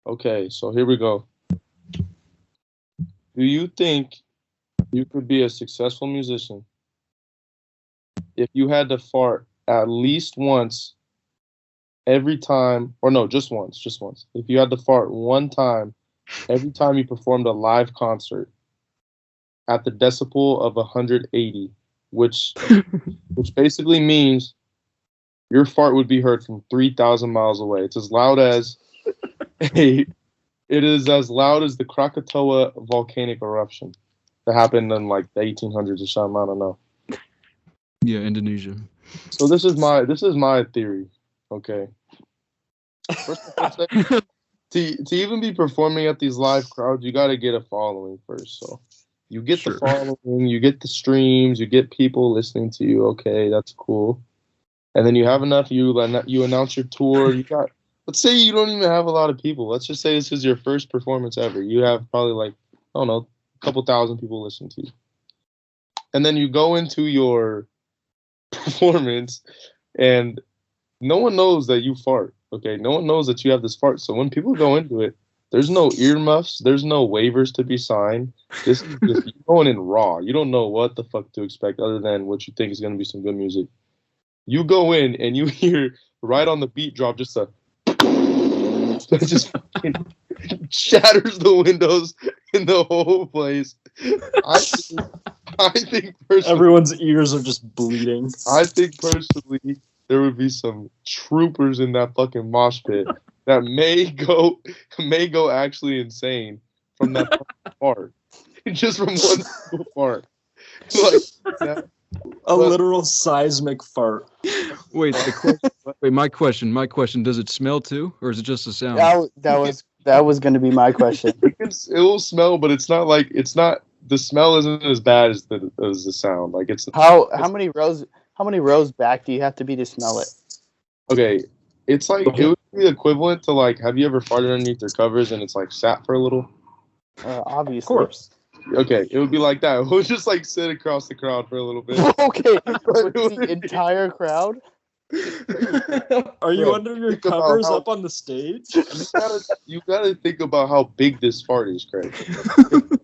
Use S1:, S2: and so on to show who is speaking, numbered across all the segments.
S1: Okay, so here we go. Do you think you could be a successful musician if you had to fart at least once every time, or no, just once. If you had to fart one time every time you performed a live concert at the decibel of 180, which which basically means your fart would be heard from 3,000 miles away. It's as loud as a it is as loud as the Krakatoa volcanic eruption that happened in like the 1800s or something. I don't know.
S2: Yeah, Indonesia.
S1: So this is my theory. Okay. First of all, to even be performing at these live crowds, you got to get a following first. So you get the
S2: Sure.
S1: following, you get the streams, you get people listening to you. Okay, that's cool. And then you have enough. You announce your tour. You got. Let's say you don't even have a lot of people. Let's just say this is your first performance ever. You have probably like I don't know, a couple thousand people listening to you. And then you go into your performance, and no one knows that you fart. Okay, no one knows that you have this fart. So when people go into it, there's no earmuffs, there's no waivers to be signed. This is just you going in raw. You don't know what the fuck to expect other than what you think is gonna be some good music. You go in and you hear right on the beat drop just a that just fucking shatters the windows in the whole place. I think personally,
S3: Everyone's ears are just bleeding.
S1: I think personally there would be some troopers in that fucking mosh pit that may go actually insane from that fucking fart. Just from one single fart. Like that.
S3: A literal seismic fart.
S2: Wait, my question. Does it smell too, or is it just a sound?
S4: That was going to be my question.
S1: It will smell, but it's not the smell isn't as bad as the sound. Like it's
S4: How many rows back do you have to be to smell it?
S1: okay. It's like it would be equivalent to like have you ever farted underneath your covers and it's like sat for a little?
S4: Obviously.
S3: Of course.
S1: Okay, it would be like that. It would just like sit across the crowd for a little bit.
S4: Okay, the entire crowd.
S3: Are you
S1: Bro,
S3: under your
S1: think about
S3: covers
S1: how-
S3: up on the stage?
S1: You gotta think about how big this fart is, Craig.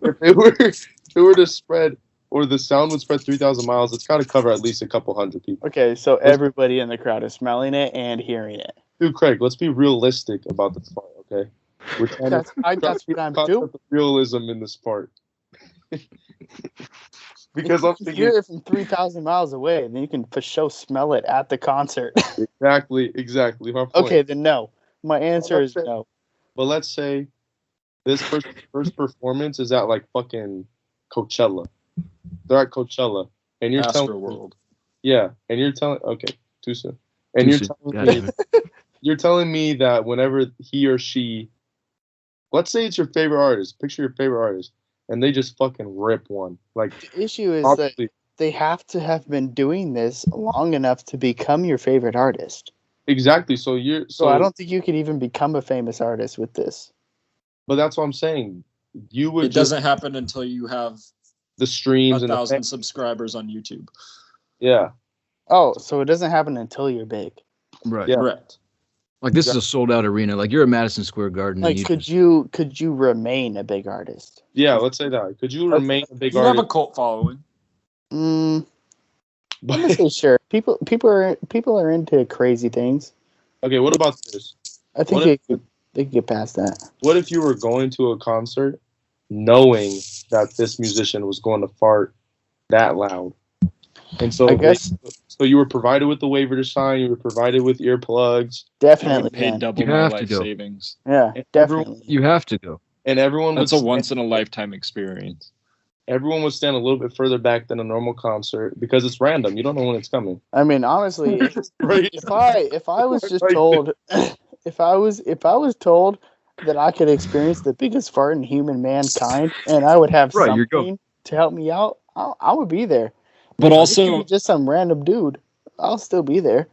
S1: If it were to spread, or the sound would spread 3,000 miles, it's got to cover at least a couple hundred people.
S4: Okay, so everybody in the crowd is smelling it and hearing it.
S1: Dude, Craig, let's be realistic about this part, okay? We're trying
S4: That's
S1: to
S4: what I'm
S1: concept
S4: doing.
S1: of realism in this part. Because I'm
S4: You
S1: thinking
S4: hear it from 3,000 miles away, and then you can for sure smell it at the concert.
S1: exactly my point.
S4: Okay, then no. My answer is
S1: Well,
S4: no.
S1: But let's say this first performance is at like fucking Coachella. They're at Coachella, and you're telling me,
S3: Astroworld.
S1: yeah, and you're telling okay, too soon. And
S2: Too
S1: you're
S2: soon.
S1: telling
S2: God
S1: me
S2: damn it.
S1: you're telling me that whenever he or she, let's say it's your favorite artist, picture your favorite artist, and they just fucking rip one. Like
S4: The issue is that
S1: obviously,
S4: they have to have been doing this long enough to become your favorite artist.
S1: exactly. So you're
S4: So I don't think you could even become a famous artist with this.
S1: But that's what I'm saying. You would
S3: It doesn't happen until you have
S1: the streams and
S3: 1,000 subscribers on YouTube.
S1: yeah.
S4: Oh, so it doesn't happen until you're big.
S2: Right.
S1: Yeah.
S3: Correct.
S2: Like this is a sold out arena. Like you're at Madison Square Garden.
S4: Like,
S2: and
S4: could you remain a big artist?
S1: Yeah, let's say that. Could you remain a big
S3: You have a
S1: artist?
S3: cult following.
S4: I'm gonna say sure. People are into crazy things.
S1: Okay, what about this?
S4: I think they could get past that.
S1: What if you were going to a concert knowing that this musician was going to fart that loud? And so
S4: I guess
S1: so you were provided with the waiver to sign, you were provided with earplugs,
S4: definitely,
S3: Paid
S4: man.
S3: double
S2: You
S3: my
S2: have to
S3: life
S2: go.
S3: savings.
S4: Yeah,
S1: and
S4: definitely.
S2: You have to go.
S1: and everyone
S3: That's
S1: would
S3: a once in a lifetime experience.
S1: everyone would stand a little bit further back than a normal concert because it's random. You don't know when it's coming.
S4: I mean, honestly,
S1: Right?
S4: if I was just
S1: Right.
S4: told, if I was told that I could experience the biggest fart in human mankind and I would have
S2: Right, you're
S4: something to help me out, I would be there.
S3: But
S4: It could
S3: also,
S4: be just some random dude. I'll still be there.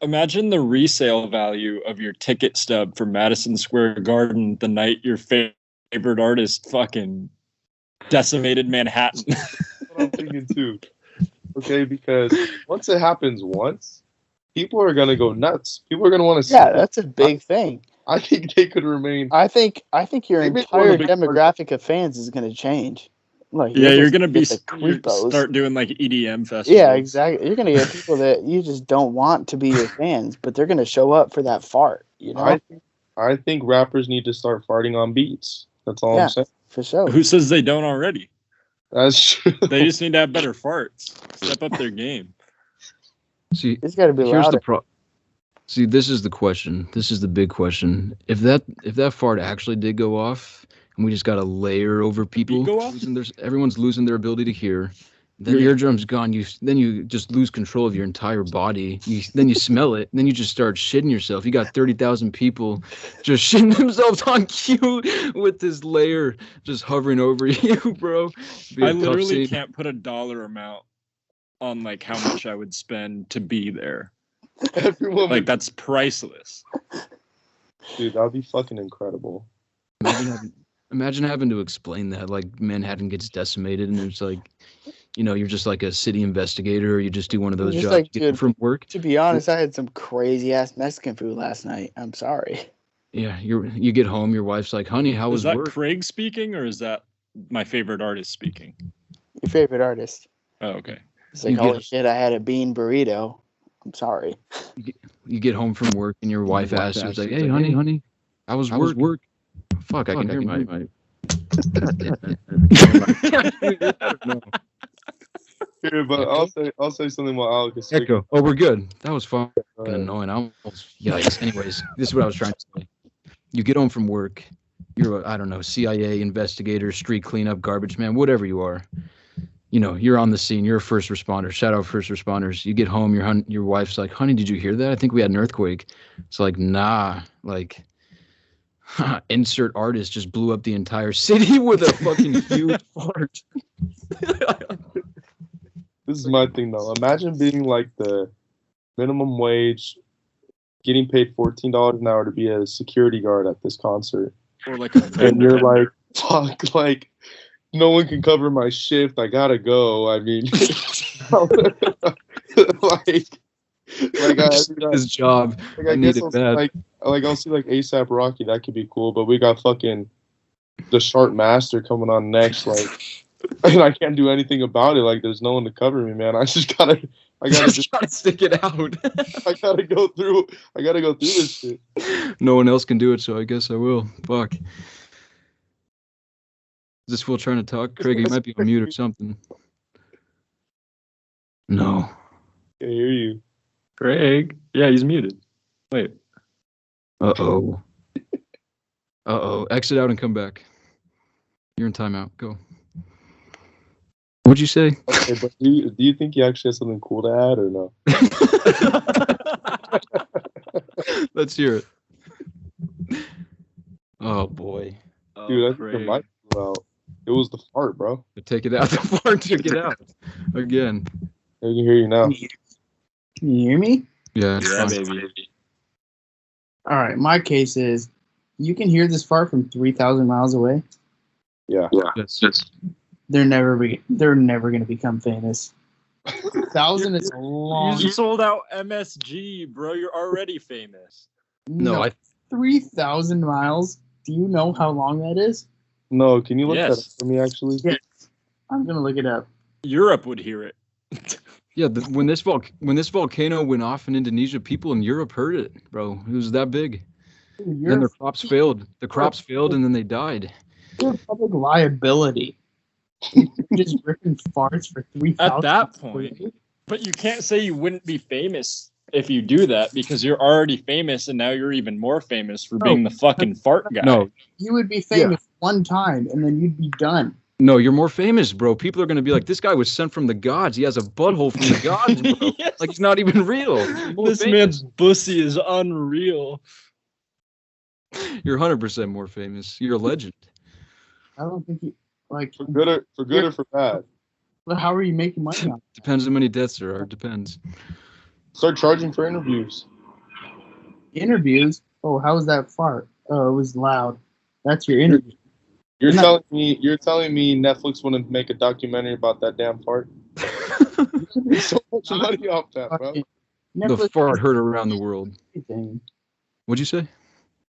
S3: imagine the resale value of your ticket stub for Madison Square Garden the night your favorite artist fucking decimated Manhattan.
S1: That's what I'm thinking too. Okay, because once it happens once, people are gonna go nuts. People are gonna want to see
S4: Yeah, that's a big thing.
S1: I think they could remain.
S4: I think your
S1: They make
S4: entire
S1: one of the big
S4: demographic of fans is going to change. Like,
S3: Yeah, you're
S4: just
S3: gonna be
S4: get the creepos.
S3: start doing like EDM festivals.
S4: Yeah, exactly. You're going to get people that you just don't want to be your fans, but they're going to show up for that fart. You know?
S1: I think rappers need to start farting on beats. That's all I'm saying.
S4: For sure.
S3: Who says they don't already?
S1: That's true.
S3: They just need to have better farts. Step up their game.
S2: See,
S4: It's got to be
S2: here's
S4: louder.
S2: See, this is the question. This is the big question. If that fart actually did go off, and we just got a layer over people,
S3: Go off?
S2: everyone's losing their ability to hear. Then your eardrum's gone. Then you just lose control of your entire body. Then you smell it. And then you just start shitting yourself. You got 30,000 people just shitting themselves on cue with this layer just hovering over you, bro.
S3: I literally can't put a dollar amount on like how much I would spend to be there.
S1: Everyone,
S3: like that's priceless.
S1: Dude, that'd be fucking incredible.
S2: Imagine having to explain that. Like Manhattan gets decimated, and it's like, you're just like a city investigator, or you just do one of those jobs
S4: like,
S2: you get from work.
S4: To be honest, I had some crazy ass Mexican food last night. I'm sorry.
S2: Yeah, you get home, your wife's like, honey, how was work?
S3: Is that Craig speaking, or is that my favorite artist speaking?
S4: Your favorite artist.
S3: Oh, okay.
S4: It's like, holy shit, I had a bean burrito. I'm sorry.
S2: You get home from work, and your wife asks you, like, hey, honey, how was work? Fuck, I can hear my...
S1: Here, but I'll say something while Alec is speaking.
S2: Echo. Oh, we're good. That was fucking annoying. I almost yikes. Anyways, this is what I was trying to say. You get home from work. You're I don't know, CIA investigator, street cleanup, garbage man, whatever you are. You're on the scene. You're a first responder. Shout out first responders. You get home. Your wife's like, honey, did you hear that? I think we had an earthquake. It's like, nah. Like, insert artist just blew up the entire city with a fucking huge fart.
S1: This is my thing, though. Imagine being like the minimum wage, getting paid $14 an hour to be a security guard at this concert.
S3: Or like
S1: and you're like, fuck, like, no one can cover my shift. I gotta go. I mean,
S2: his job.
S1: Like, I guess I'll see like ASAP Rocky. That could be cool. But we got fucking the Sharp Master coming on next. Like, and I can't do anything about it. Like, there's no one to cover me, man. I gotta just
S2: gotta stick it out.
S1: I gotta go through this shit.
S2: No one else can do it, so I guess I will. Fuck. Is this fool trying to talk? Craig, you might be on mute or something. No.
S1: I hear you.
S3: Craig. Yeah, he's muted. Wait.
S2: Uh-oh. Exit out and come back. You're in timeout. Go. What'd you say?
S1: Okay, but do you think you actually have something cool to add or no?
S2: Let's hear it. Oh, boy.
S1: Dude, I think the mic was out. It was the fart, bro.
S2: Take it out. The fart took it out. Again.
S1: I can hear you now.
S4: Can you hear me?
S2: Yeah,
S3: baby.
S4: All right, my case is, you can hear this fart from 3,000 miles away.
S1: Yeah.
S4: They're never going to become famous. 1,000 is a long.
S3: You sold out MSG, bro. You're already famous.
S2: No,
S4: 3,000 miles. Do you know how long that is?
S1: No, can you look that up for me, actually?
S4: Yes. I'm going to look it up.
S3: Europe would hear it.
S2: Yeah, when this volcano went off in Indonesia, people in Europe heard it, bro. It was that big. Then their crops failed. The crops failed, and then they died.
S4: You're a public liability. You're just ripping farts for 3,000.
S3: At that point, but you can't say you wouldn't be famous if you do that, because you're already famous, and now you're even more famous for being the fucking fart guy.
S2: No,
S4: you would be famous one time, and then you'd be done.
S2: No, you're more famous, bro. People are going to be like, this guy was sent from the gods. He has a butthole from the gods, bro.
S3: Yes.
S2: Like, he's not even real.
S3: This man's pussy is unreal.
S2: You're 100% more famous. You're a legend.
S4: I don't think you, like...
S1: For good or for bad?
S4: Well, how are you making money on it?
S2: Depends how many deaths there are. Depends.
S1: Start charging for interviews.
S4: Interviews? Oh, how was that fart? Oh, it was loud. That's your interview.
S1: You're telling me Netflix wouldn't make a documentary about that damn fart? There's so much money off that, bro.
S2: The fart heard around the world. What'd you say?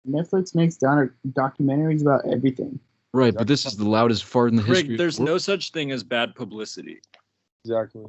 S4: Netflix makes documentaries about everything.
S2: Right, but this is the loudest fart in the history.
S3: Rick, there's no such thing as bad publicity.
S1: Exactly.